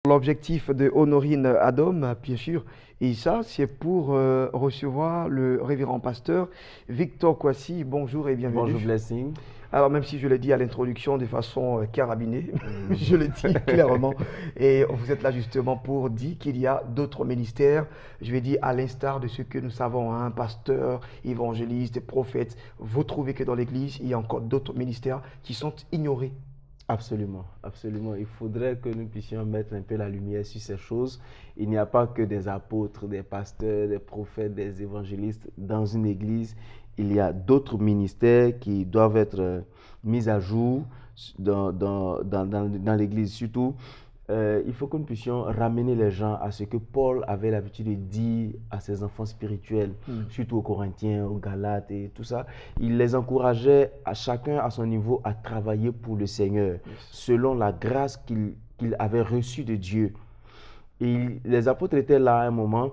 L'objectif de Honorine Adom, bien sûr, et ça, c'est pour recevoir le révérend pasteur Victor Kwasi. Bonjour et bienvenue. Bonjour Blessing. Alors, même si je l'ai dit à l'introduction de façon carabinée, je le dis clairement, et vous êtes là justement pour dire qu'il y a d'autres ministères, je vais dire à l'instar de ce que nous savons, hein, pasteur, évangéliste, prophète, vous trouvez que dans l'Église, il y a encore d'autres ministères qui sont ignorés. Absolument, absolument. Il faudrait que nous puissions mettre un peu la lumière sur ces choses. Il n'y a pas que des apôtres, des pasteurs, des prophètes, des évangélistes dans une église. Il y a d'autres ministères qui doivent être mis à jour dans l'église. Surtout, il faut que nous puissions ramener les gens à ce que Paul avait l'habitude de dire à ses enfants spirituels, surtout aux Corinthiens, aux Galates et tout ça. Il les encourageait à chacun à son niveau à travailler pour le Seigneur, selon la grâce qu'il avait reçue de Dieu. Et les apôtres étaient là à un moment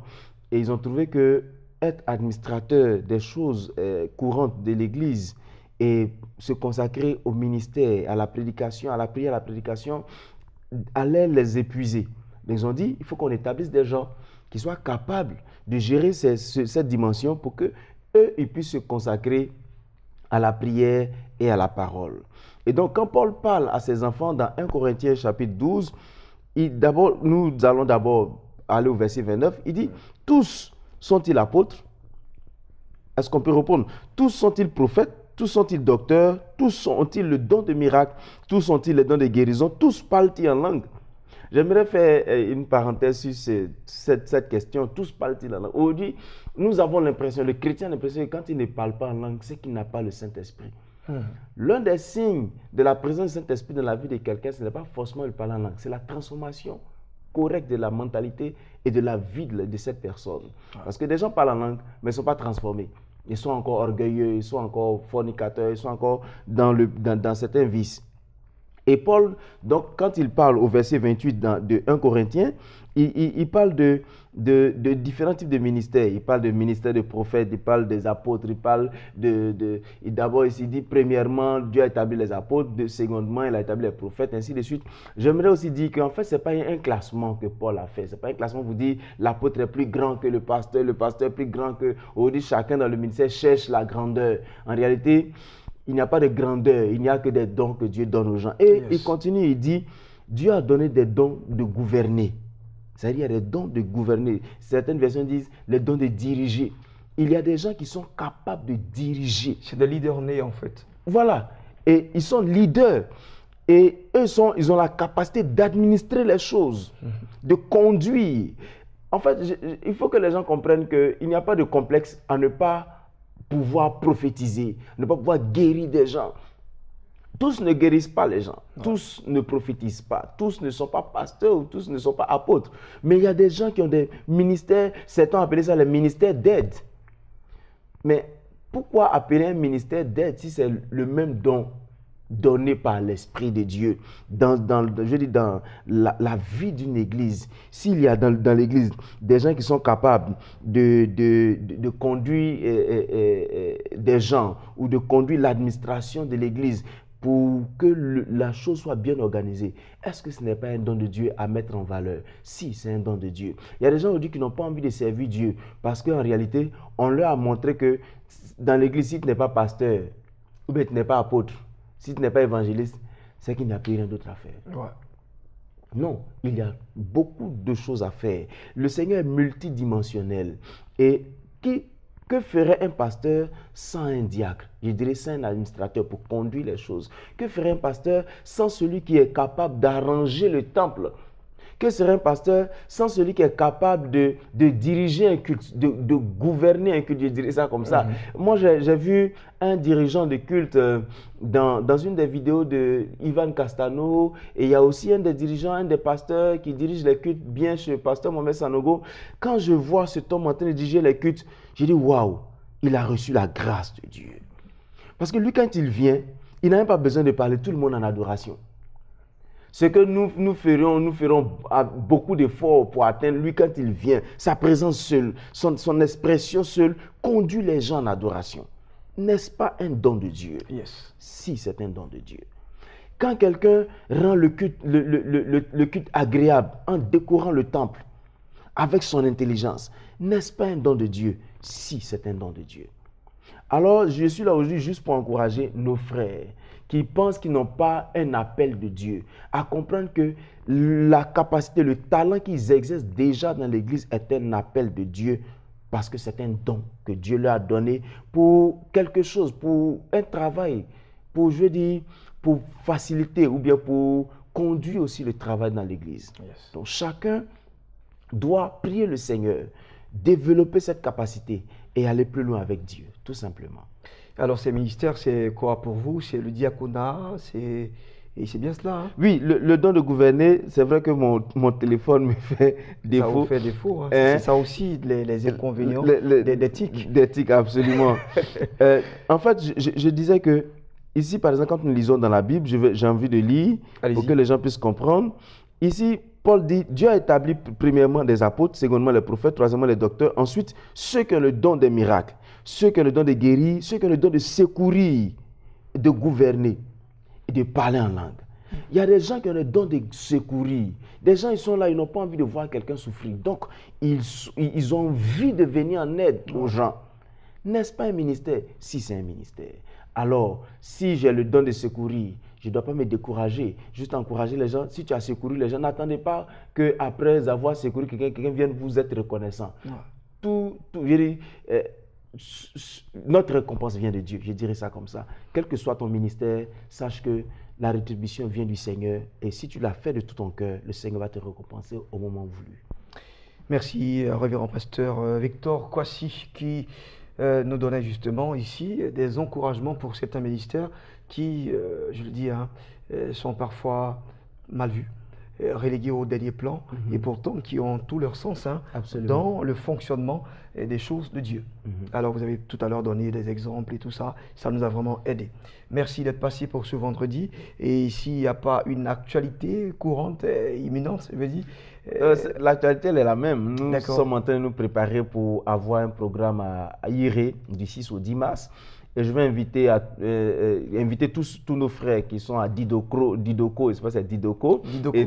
et ils ont trouvé que être administrateur des choses courantes de l'Église et se consacrer au ministère, à la prédication, à la prière, à la prédication, allait les épuiser. Ils ont dit, il faut qu'on établisse des gens qui soient capables de gérer cette dimension pour qu'eux, ils puissent se consacrer à la prière et à la parole. Et donc, quand Paul parle à ses enfants dans 1 Corinthiens chapitre 12, nous allons d'abord aller au verset 29, il dit, tous sont-ils apôtres? Est-ce qu'on peut répondre? Tous sont-ils prophètes? Tous sont-ils docteurs? Tous ont-ils le don de miracle? Tous ont-ils le don de guérison? Tous parlent-ils en langue? J'aimerais faire une parenthèse sur cette question. Tous parlent-ils en langue? Aujourd'hui, nous avons l'impression, le chrétien a l'impression que quand il ne parle pas en langue, c'est qu'il n'a pas le Saint-Esprit. L'un des signes de la présence du Saint-Esprit dans la vie de quelqu'un, ce n'est pas forcément le parler en langue, c'est la transformation correcte de la mentalité et de la vie de cette personne. Parce que des gens parlent en langue, mais ils ne sont pas transformés. Ils sont encore orgueilleux, ils sont encore fornicateurs, ils sont encore dans certains vices. Et Paul, donc, quand il parle au verset 28 de 1 Corinthiens, il parle de différents types de ministères. Il parle de ministère de prophètes, il parle des apôtres, il parle d'abord, il dit, premièrement, Dieu a établi les apôtres, secondement, il a établi les prophètes, ainsi de suite. J'aimerais aussi dire qu'en fait, ce n'est pas un classement que Paul a fait. Ce n'est pas un classement pour dire l'apôtre est plus grand que le pasteur est plus grand que... Aujourd'hui, chacun dans le ministère cherche la grandeur. En réalité, il n'y a pas de grandeur, il n'y a que des dons que Dieu donne aux gens. Et il continue, il dit, Dieu a donné des dons de gouverner. C'est-à-dire, il y a des dons de gouverner. Certaines versions disent les dons de diriger. Il y a des gens qui sont capables de diriger. C'est des leaders nés en fait. Voilà. Et ils sont leaders. Et eux, ils ont la capacité d'administrer les choses, de conduire. En fait, il faut que les gens comprennent qu'il n'y a pas de complexe à ne pas pouvoir prophétiser, ne pas pouvoir guérir des gens. Tous ne guérissent pas les gens, tous ne prophétisent pas, tous ne sont pas pasteurs ou tous ne sont pas apôtres. Mais il y a des gens qui ont des ministères, certains appellent ça les ministères d'aide. Mais pourquoi appeler un ministère d'aide si c'est le même don donné par l'Esprit de Dieu dans la vie d'une église? S'il y a dans l'église des gens qui sont capables de conduire des gens ou de conduire l'administration de l'église pour que la chose soit bien organisée, est-ce que ce n'est pas un don de Dieu à mettre en valeur? Si, c'est un don de Dieu. Il y a des gens aujourd'hui qui n'ont pas envie de servir Dieu parce qu'en réalité, on leur a montré que dans l'église, si tu n'es pas pasteur ou bien tu n'es pas apôtre, si tu n'es pas évangéliste, c'est qu'il n'y a plus rien d'autre à faire. Ouais. Non, il y a beaucoup de choses à faire. Le Seigneur est multidimensionnel. Et que ferait un pasteur sans un diacre? Je dirais sans un administrateur pour conduire les choses. Que ferait un pasteur sans celui qui est capable d'arranger le temple? Que serait un pasteur sans celui qui est capable de diriger un culte, de gouverner un culte, je dirais ça comme ça. Moi, j'ai vu un dirigeant de culte dans une des vidéos de Ivan Castano, et il y a aussi un des dirigeants, un des pasteurs qui dirige les cultes bien chez le pasteur Mohamed Sanogo. Quand je vois cet homme en train de diriger les cultes, je dis waouh, il a reçu la grâce de Dieu. Parce que lui, quand il vient, il n'a même pas besoin de parler, tout le monde en adoration. Ce que nous ferons beaucoup d'efforts pour atteindre lui quand il vient. Sa présence seule, son expression seule conduit les gens en adoration. N'est-ce pas un don de Dieu? Yes. Si, c'est un don de Dieu. Quand quelqu'un rend le culte agréable en décorant le temple avec son intelligence, n'est-ce pas un don de Dieu? Si, c'est un don de Dieu. Alors, je suis là aujourd'hui juste pour encourager nos frères qui pensent qu'ils n'ont pas un appel de Dieu, à comprendre que la capacité, le talent qu'ils exercent déjà dans l'Église est un appel de Dieu, parce que c'est un don que Dieu leur a donné pour quelque chose, pour un travail, pour, je veux dire, pour faciliter ou bien pour conduire aussi le travail dans l'Église. Yes. Donc, chacun doit prier le Seigneur, développer cette capacité et aller plus loin avec Dieu, tout simplement. Alors, ces ministères, c'est quoi pour vous? C'est le diaconat, et c'est bien cela, hein? Oui, le don de gouverner, c'est vrai que mon téléphone me fait défaut. Ça vous fait défaut, hein? Hein? C'est ça aussi, les inconvénients d'éthique. D'éthique, absolument. En fait, je disais que ici, par exemple, quand nous lisons dans la Bible, j'ai envie de lire pour que les gens puissent comprendre. Ici, Paul dit, Dieu a établi premièrement des apôtres, secondement les prophètes, troisièmement les docteurs, ensuite ceux qui ont le don des miracles, ceux qui ont le don de guérir, ceux qui ont le don de secourir, de gouverner et de parler en langue. Il y a des gens qui ont le don de secourir. Des gens, ils sont là, ils n'ont pas envie de voir quelqu'un souffrir. Donc, ils ont envie de venir en aide aux gens. N'est-ce pas un ministère? Si, c'est un ministère. Alors, si j'ai le don de secourir, je ne dois pas me décourager, juste encourager les gens. Si tu as secouru les gens, n'attendez pas qu'après avoir secouru quelqu'un vienne vous être reconnaissant. Notre récompense vient de Dieu, je dirais ça comme ça. Quel que soit ton ministère, sache que la rétribution vient du Seigneur. Et si tu l'as fait de tout ton cœur, le Seigneur va te récompenser au moment voulu. Merci, révérend pasteur Victor Kwasi, qui nous donnait justement ici des encouragements pour certains ministères qui, je le dis, hein, sont parfois mal vus, relégués au dernier plan, et pourtant qui ont tout leur sens, hein, dans le fonctionnement des choses de Dieu. Alors vous avez tout à l'heure donné des exemples et tout ça, ça nous a vraiment aidé. Merci d'être passé pour ce vendredi. Et s'il n'y a pas une actualité courante, imminente, je veux dire, l'actualité elle est la même. Nous sommes en train de nous préparer pour avoir un programme à Iré du 6 au 10 mars. Et je vais inviter tous nos frères qui sont à Didoko, je sais pas si c'est Didoko. Et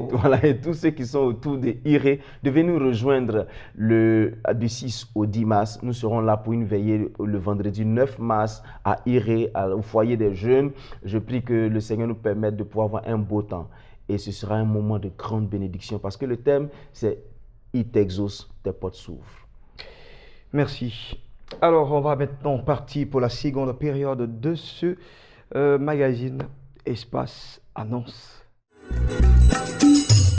tous ceux qui sont autour de Iré de venir nous rejoindre du 6 au 10 mars. Nous serons là pour une veillée le vendredi 9 mars à Iré, au foyer des jeunes. Je prie que le Seigneur nous permette de pouvoir avoir un beau temps. Et ce sera un moment de grande bénédiction parce que le thème, c'est « Il t'exauce, tes portes s'ouvrent ». Merci. Alors, on va maintenant partir pour la seconde période de ce magazine Espace Annonce.